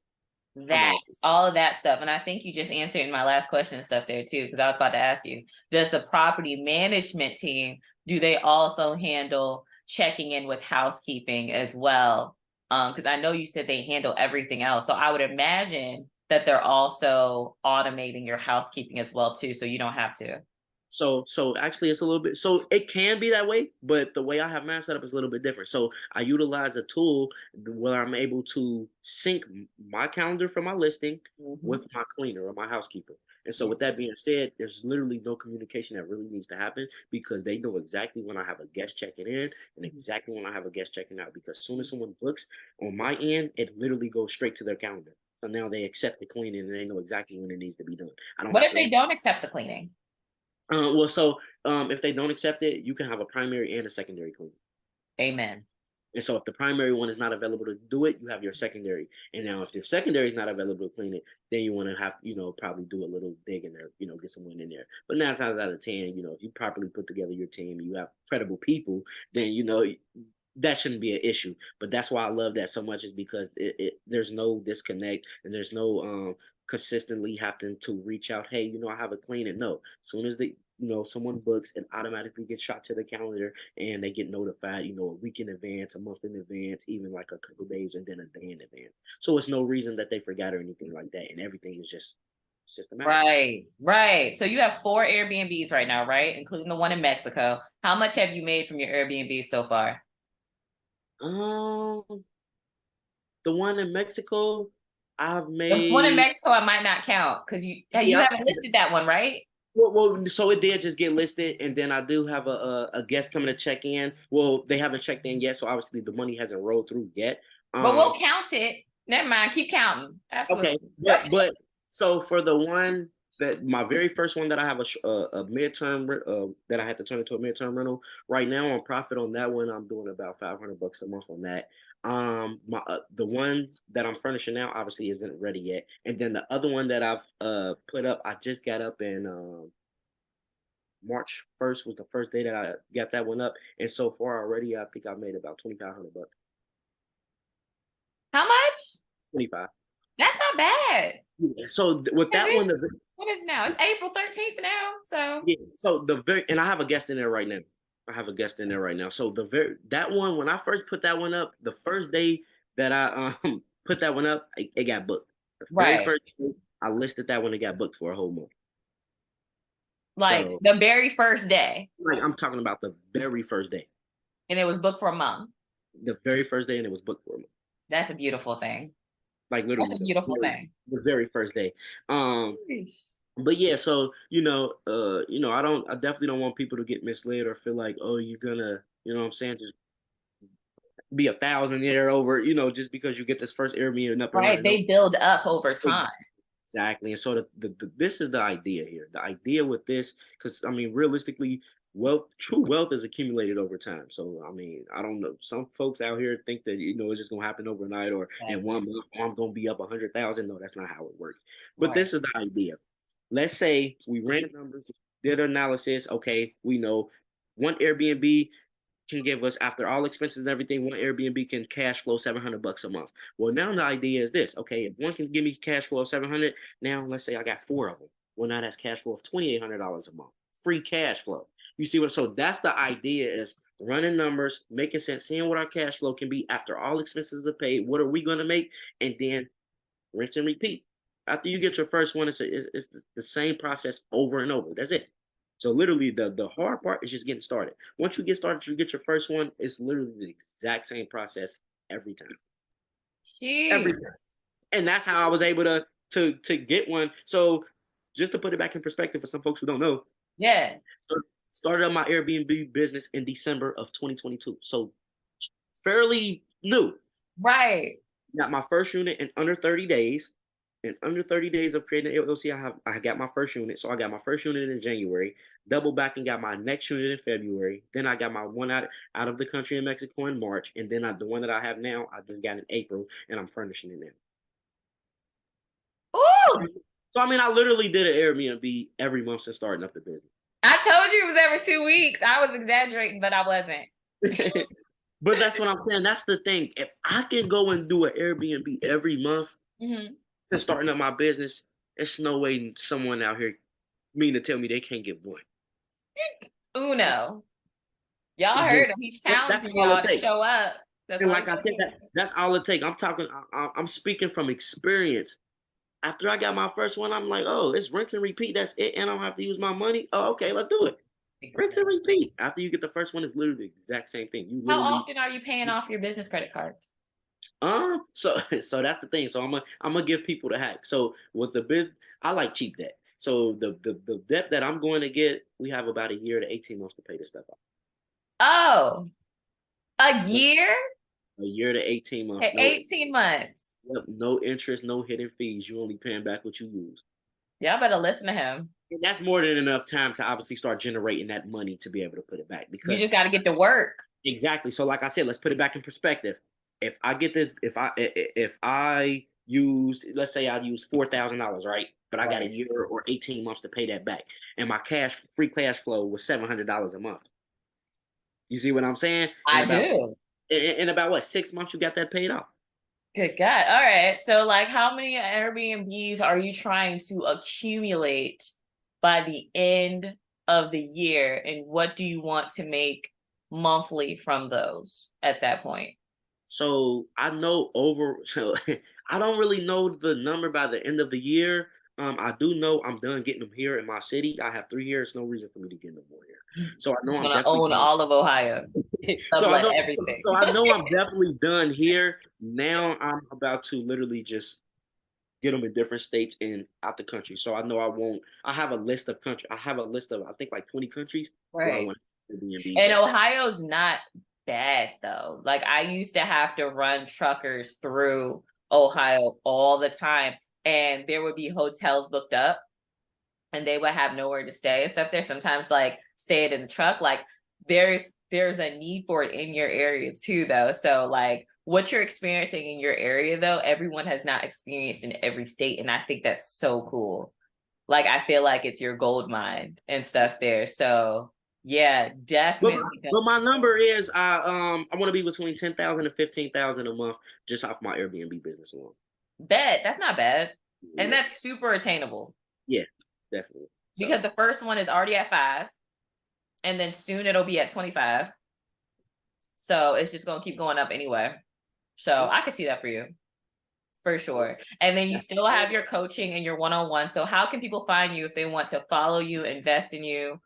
I'm That all for it. all of that stuff. And I think you just answered my last question and stuff there too, because I was about to ask you, does the property management team, do they also handle checking in with housekeeping as well? Because I know you said they handle everything else. So I would imagine that they're also automating your housekeeping as well too, so you don't have to. So actually it's a little bit so it can be that way, but the way I have mine set up is a little bit different. So I utilize a tool where I'm able to sync my calendar for my listing Mhm. with my cleaner or my housekeeper. And so with that being said, there's literally no communication that really needs to happen because they know exactly when I have a guest checking in and Mhm. exactly when I have a guest checking out. Because as soon as someone books on my end, it literally goes straight to their calendar. So now they accept the cleaning and they know exactly when it needs to be done. I don't What have if to. they don't accept the cleaning? Well, so if they don't accept it, you can have a primary and a secondary cleaning. Amen. And so if the primary one is not available to do it, you have your secondary. And now if your secondary is not available to clean it, then you want to have, probably do a little dig in there, get someone in there. But 9 times out of 10, if you properly put together your team, you have credible people, then, that shouldn't be an issue. But that's why I love that so much, is because there's no disconnect and there's no consistently having to reach out. Hey, I have a cleaning. No, as soon as someone books, it automatically gets shot to the calendar and they get notified, a week in advance, a month in advance, even like a couple days and then a day in advance. So it's no reason that they forgot or anything like that. And everything is just systematic. Right, right. So you have 4 Airbnbs right now, right? Including the one in Mexico. How much have you made from your Airbnb so far? Um, the one in Mexico, I've The one in made. Mexico, I might not count because you Yeah, haven't listed that one, right? well, so it did just get listed, and then I do have a guest coming to check in. Well, they haven't checked in yet, so obviously the money hasn't rolled through yet. But we'll count it. Never mind. Keep counting. Okay, Absolutely. but so for the one that my very first one that I have a midterm that I had to turn into a midterm rental. Right now on profit on that one, I'm doing about $500 a month on that. My the one that I'm furnishing now obviously isn't ready yet, and then the other one that I've put up, I just got up in March 1st was the first day that I got that one up, and so far already I think I've made about $2,500. How much? 25. That's not bad. Yeah. So with that one, What is now? It's April 13th now. So yeah. So and I have a guest in there right now. I have a guest in there right now. So that one, when I first put that one up, the first day that I put that one up, it got booked. The very right. first day I listed that one, it got booked for a whole month. Like So the very first day. like I'm talking about the very first day. And it was booked for a month. The very first day, and it was booked for a month. That's a beautiful thing. Like That's literally a beautiful thing. the very first day. But yeah, so I definitely don't want people to get misled or feel like, oh, you're gonna, what I'm saying, just be a thousandaire over, just because you get this first Airbnb up and Right. running. They build up over time. Exactly. And so this is the idea here. The idea with this, because I mean, realistically, true wealth is accumulated over time. So I mean, I don't know. Some folks out here think that it's just gonna happen overnight or in Right. 1 month I'm gonna be up 100,000. No, that's not how it works. But Right. this is the idea. Let's say we ran numbers, did analysis. Okay, we know one Airbnb can give us, after all expenses and everything, one Airbnb can cash flow $700 a month. Well, now the idea is this: okay, if one can give me cash flow of 700, now let's say I got 4 of them. Well, now that's cash flow of $2,800 a month, free cash flow. You see what? So that's the idea: is running numbers, making sense, seeing what our cash flow can be after all expenses are paid. What are we going to make, and then rinse and repeat. After you get your first one, it's the same process over and over. That's it. So literally, the hard part is just getting started. Once you get started, you get your first one. It's literally the exact same process every time. Every Jeez. time. And that's how I was able to get one. So just to put it back in perspective for some folks who don't know, Yeah. started up my Airbnb business in December of 2022. So fairly new. Right. Got my first unit in under 30 days. In under 30 days of creating an LLC, I got my first unit. So I got my first unit in January, double back and got my next unit in February. Then I got my one out of the country in Mexico in March. And then the one that I have now, I just got in April and I'm furnishing it now. So, Ooh. so I mean, I literally did an Airbnb every month since starting up the business. I told you it was every 2 weeks. I was exaggerating, but I wasn't. But that's what I'm saying. That's the thing. If I can go and do an Airbnb every month since starting up my business, there's no way someone out here mean to tell me they can't get one. Uno. Y'all heard him. He's That's challenging all y'all it to takes. show up. And like I said, that's all it takes. I'm speaking from experience. After I got my first one, I'm like, oh, it's rinse and repeat. That's it. And I don't have to use my money. Oh, okay, let's do it. Rinse and repeat. After you get the first one, it's literally the exact same thing. You How literally often are you paying off your business credit cards? so that's the thing. So I'm gonna give people the hack. So with the business, I like cheap debt. So the debt that I'm going to get, we have about a year to 18 months to pay this stuff off. Oh, a year? A year to 18 months. Okay, 18 months. Yep, no interest, no hidden fees. You only paying back what you use. Y'all better listen to him. And that's more than enough time to obviously start generating that money to be able to put it back. You Because just got to get to work. exactly. So, like I said, let's put it back in perspective. If I get this, if I used, let's say I used $4,000, right? But I got a Right. year or 18 months to pay that back, and my free cash flow was $700 a month. You see what I'm saying? I do. In about what, 6 months you got that paid off. Good God. All right. So, like, how many Airbnbs are you trying to accumulate by the end of the year? And what do you want to make monthly from those at that point? So I know over. So I don't really know the number by the end of the year. I do know I'm done getting them here in my city. I have 3 years. No reason for me to get no more here. So I know You're I'm gonna definitely own done. all of Ohio, So I sublet know. everything. So I know I'm definitely done here. Now I'm about to literally just get them in different states and out the country. So I know I won't. I have a list of country. I have a list of I think like 20 countries where I Right. want Airbnbs And at. Ohio's not bad though. Like I used to have to run truckers through Ohio all the time, and there would be hotels booked up and they would have nowhere to stay and stuff there. Sometimes like staying in the truck, like there's a need for it in your area too though. So like what you're experiencing in your area though, everyone has not experienced in every state. And I think that's so cool. Like I feel like it's your gold mine and stuff there. So yeah, But definitely. but my number is I want to be between 10,000 and 15,000 a month just off my Airbnb business alone. Bet that's not bad. And Yeah, that's super attainable yeah, definitely. because So the first one is already at 5 and then soon it'll be at 25. So it's just gonna keep going up anyway. So I could see that for you for sure. And then you still have your coaching and your one-on-one. So how can people find you if they want to follow you, invest in you,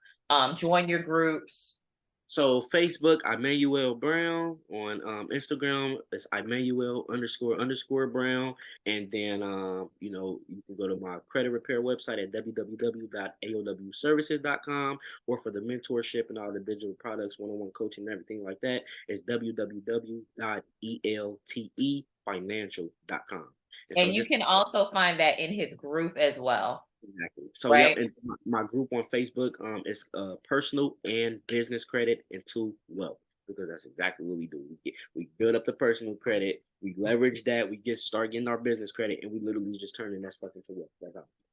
join your groups? So Facebook, Imanuel Brown. On Instagram, it's Imanuel underscore Brown. And then you can go to my credit repair website at www.aowservices.com, or for the mentorship and all the digital products, one-on-one coaching and everything like that, is www.eltefinancial.com. And so And you just can also find that in his group as well, exactly. So yep, right? and my group on Facebook is personal and business credit into wealth, because that's exactly what we do. We build up the personal credit, we leverage that, we start getting our business credit, and we literally just turning that stuff into wealth.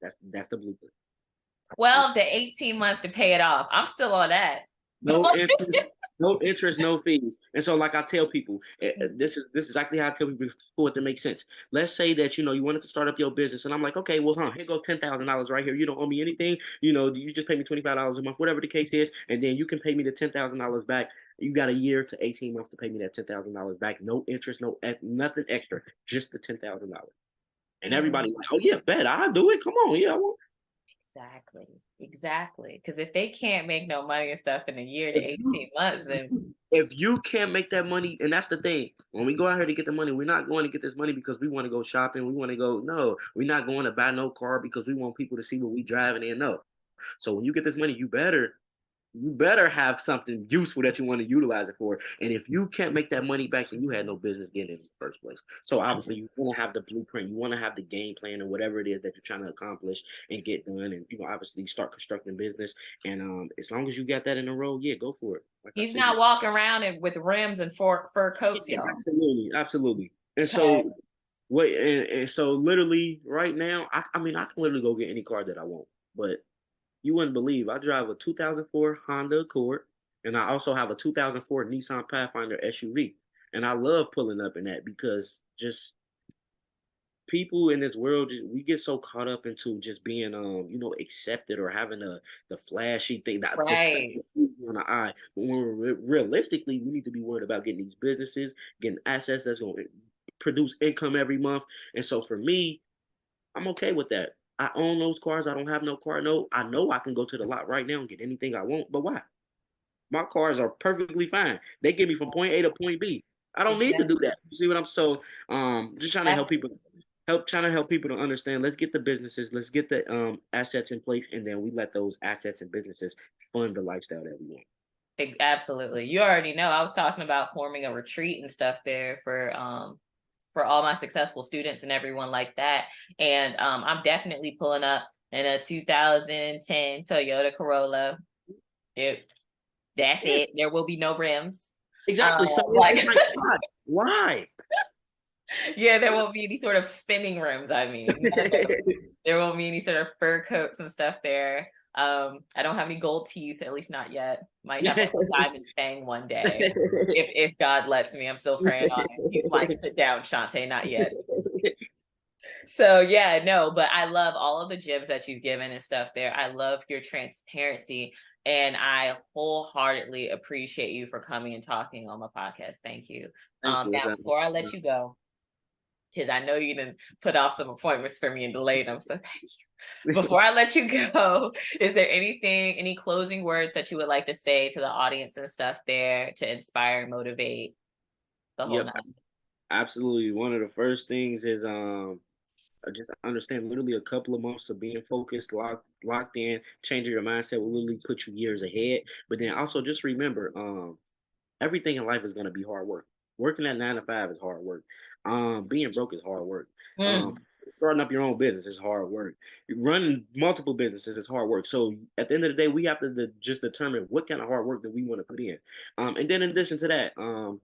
That's the blueprint. Well, the 18 months to pay it off. I'm still on that. No interest, no interest, no fees. And so, like I tell people, this is exactly how I tell people for it to make sense. Let's say that you wanted to start up your business, and I'm like, okay, well, here go $10,000 right here. You don't owe me anything. You just pay me $25 a month, whatever the case is, and then you can pay me the $10,000 back. You got a year to 18 months to pay me that $10,000 back. No interest, nothing extra, just the $10,000. And Mhm. everybody like, oh yeah, bet I'll do it. Come on, yeah, I will. Exactly. Exactly. Because if they can't make no money and stuff in a year to If you 18 months, then if you can't make that money, and that's the thing, when we go out here to get the money, we're not going to get this money because we want to go shopping. We want to go, no, we're not going to buy no car because we want people to see what we driving in. No. So when you get this money, you better have something useful that you want to utilize it for. And if you can't make that money back, then you had no business getting it in the first place. So obviously you want to have the blueprint, you want to have the game plan or whatever it is that you're trying to accomplish and get done. And obviously start constructing business. And as long as you got that in a row, yeah, go for it. Like I he's said, not walking around with rims and fur coats, yeah, y'all. absolutely, absolutely. And Okay. so and so literally right now, I mean I can literally go get any car that I want. But you wouldn't believe I drive a 2004 Honda Accord, and I also have a 2004 Nissan Pathfinder SUV. And I love pulling up in that because just people in this world, we get so caught up into just being accepted, or having the flashy thing, that the stuff Right. on the eye. But when realistically, we need to be worried about getting these businesses, getting assets that's going to produce income every month. And so for me, I'm okay with that. I own those cars. I don't have no car. No, I know I can go to the lot right now and get anything I want. But why? My cars are perfectly fine. They get me from point A to point B. I don't need to do Exactly. that. You see what I'm so just trying to help Exactly. people to understand. Let's get the businesses, let's get the assets in place, and then we let those assets and businesses fund the lifestyle that we want. Absolutely. You already know. I was talking about forming a retreat and stuff there for all my successful students and everyone like that. And I'm definitely pulling up in a 2010 Toyota Corolla. That's Yeah, it. There will be no rims. exactly. So Like, it's like, why? Why? yeah, there won't be any sort of spinning rims. I mean, there won't be any sort of fur coats and stuff there. I don't have any gold teeth, at least not yet. Might have like a diamond fang one day, if God lets me. I'm still praying on it. He's like, sit down, Shantae, not yet. So yeah, no, but I love all of the gems that you've given and stuff there. I love your transparency, and I wholeheartedly appreciate you for coming and talking on my podcast. Thank you. Thank you. Now before I let you go, because I know you didn't put off some appointments for me and delayed them, so thank you. Before I let you go, is there anything, any closing words that you would like to say to the audience and stuff there to inspire and motivate the whole Yep, night? absolutely. One of the first things is just understand literally a couple of months of being focused, locked in, changing your mindset will literally put you years ahead. But then also just remember, everything in life is gonna be hard work. Working at 9 to 5 is hard work. Being broke is hard work. Mm, Starting up your own business is hard work. Running multiple businesses is hard work. So at the end of the day, we have to just determine what kind of hard work that we want to put in. And then in addition to that,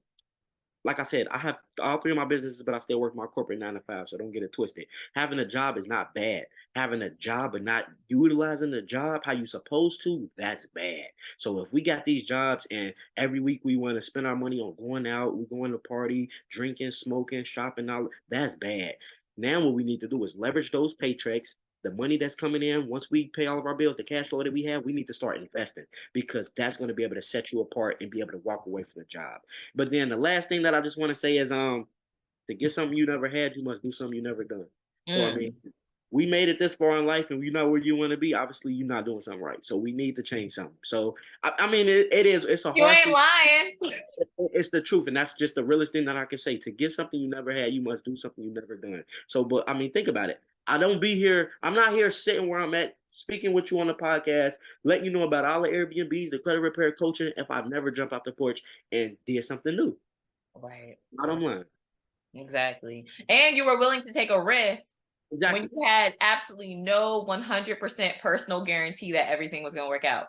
like I said, I have all three of my businesses, but I still work my corporate 9 to 5. So don't get it twisted. Having a job is not bad. Having a job but not utilizing the job how you supposed to, that's bad. So if we got these jobs and every week we want to spend our money on going out, we going to party, drinking, smoking, shopping, all that's bad. Now what we need to do is leverage those paychecks, the money that's coming in. Once we pay all of our bills, the cash flow that we have, we need to start investing because that's going to be able to set you apart and be able to walk away from the job. But then the last thing that I just want to say is to get something you never had, you must do something you never done. So I mm. mean, we made it this far in life and you know where you want to be. Obviously, you're not doing something right. So we need to change something. So I mean it's a You harsh ain't lying. it's the truth, and that's just the realest thing that I can say. To get something you never had, you must do something you never done. So, but I mean, think about it. I don't be here. I'm not here sitting where I'm at, speaking with you on the podcast, letting you know about all the Airbnbs, the credit repair coaching. If I've never jumped off the porch and did something new, Right. bottom line, Exactly. And you were willing to take a risk when exactly. you had absolutely no 100% personal guarantee that everything was going to work out.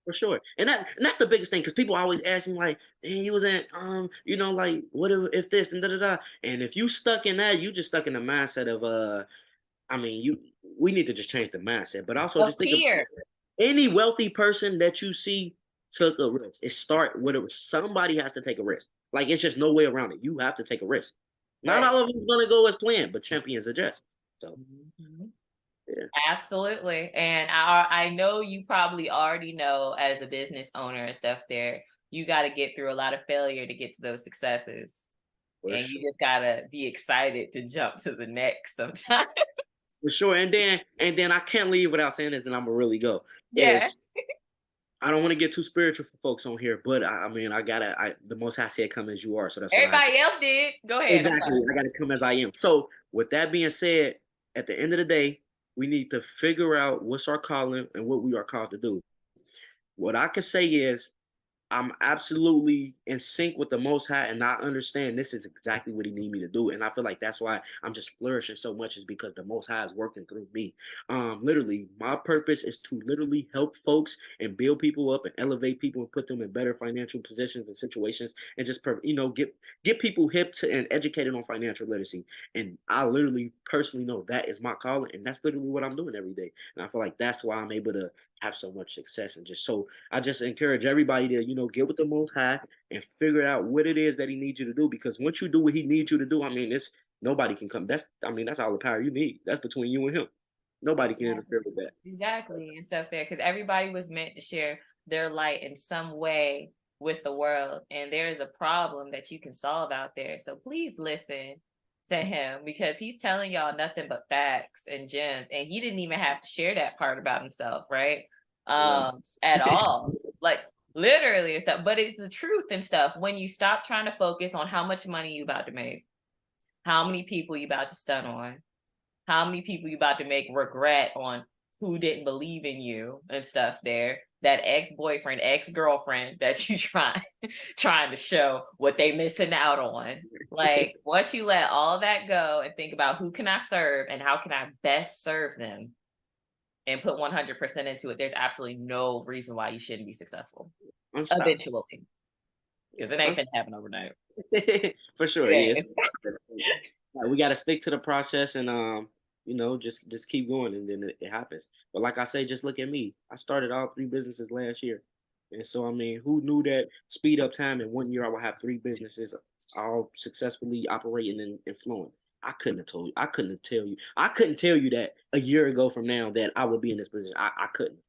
For sure, and that's the biggest thing because people always ask me like, "Man, you was in, like what if this and da da da." And if you stuck in that, you just stuck in the mindset of I mean, we need to just change the mindset, but also Of just think about fear. any wealthy person that you see took a risk. It start with somebody has to take a risk. Like it's just no way around it. You have to take a risk. Not Right. all of it's gonna go as planned, but champions adjust. So Mhm. yeah, Absolutely. And I know you probably already know as a business owner and stuff there, you got to get through a lot of failure to get to those successes. for And you sure. just got to be excited to jump to the next sometimes. For sure. And then I can't leave without saying this, then I'm gonna really go. Yeah. Is I don't want to get too spiritual for folks on here, but I mean the most high said come as you are, so that's what I have to Everybody else did. Go ahead. I'm exactly. sorry. I gotta come as I am. So with that being said, at the end of the day, we need to figure out what's our calling and what we are called to do. What I can say is I'm absolutely in sync with the Most High, and I understand this is exactly what He need me to do. And I feel like that's why I'm just flourishing so much is because the Most High is working through me. Literally, my purpose is to literally help folks and build people up and elevate people and put them in better financial positions and situations, and just get people hip to and educated on financial literacy. And I literally personally know that is my calling, and that's literally what I'm doing every day. And I feel like that's why I'm able to have so much success and just so I just encourage everybody to, get with the Most High and figure out what it is that He needs you to do. Because once you do what He needs you to do, I mean, it's nobody can come. That's all the power you need. That's between you and Him. Nobody can Exactly. interfere with that. Exactly. And stuff there. Because everybody was meant to share their light in some way with the world. And there is a problem that you can solve out there. So please listen to him because he's telling y'all nothing but facts and gems. And he didn't even have to share that part about himself, right? Right. At all. Like literally and stuff. But it's the truth and stuff. When you stop trying to focus on how much money you about to make, how many people you about to stun on, how many people you about to make regret on who didn't believe in you and stuff there. that ex-boyfriend, ex-girlfriend that you trying to show what they missing out on. Like once you let all that go and think about who can I serve and how can I best serve them and put 100% into it, there's absolutely no reason why you shouldn't be successful Unstoppable. eventually, because it ain't gonna happen overnight. For sure, Yeah. yes. Like, we got to stick to the process and just keep going, and then it happens. But like I say, just look at me. I started all 3 businesses last year, and so I mean, who knew that speed up time in 1 year I would have 3 businesses all successfully operating and flowing. I couldn't have told you. I couldn't tell you. I couldn't tell you that a year ago from now that I would be in this position. I couldn't.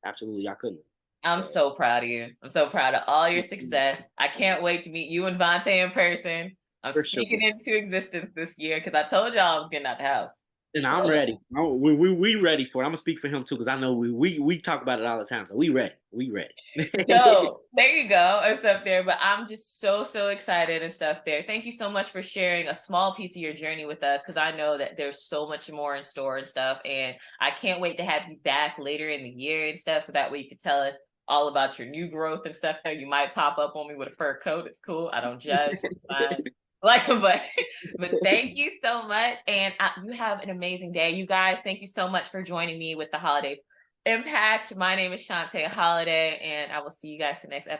Absolutely, I couldn't. I'm so proud of you. I'm so proud of all your success. I can't wait to meet you and Vontae in person. I'm For sure. speaking into existence this year because I told y'all I was getting out the house. And I'm ready. We ready for it. I'm gonna speak for him too, because I know we talk about it all the time. So we ready. We ready. No, there you go. It's up there. But I'm just so excited and stuff there. Thank you so much for sharing a small piece of your journey with us, because I know that there's so much more in store and stuff. And I can't wait to have you back later in the year and stuff, so that way you can tell us all about your new growth and stuff there. You might pop up on me with a fur coat. It's cool. I don't judge. It's fine. Like, but thank you so much. And you have an amazing day. You guys, thank you so much for joining me with the Holiday Impact. My name is Shantae Holiday, and I will see you guys the next episode.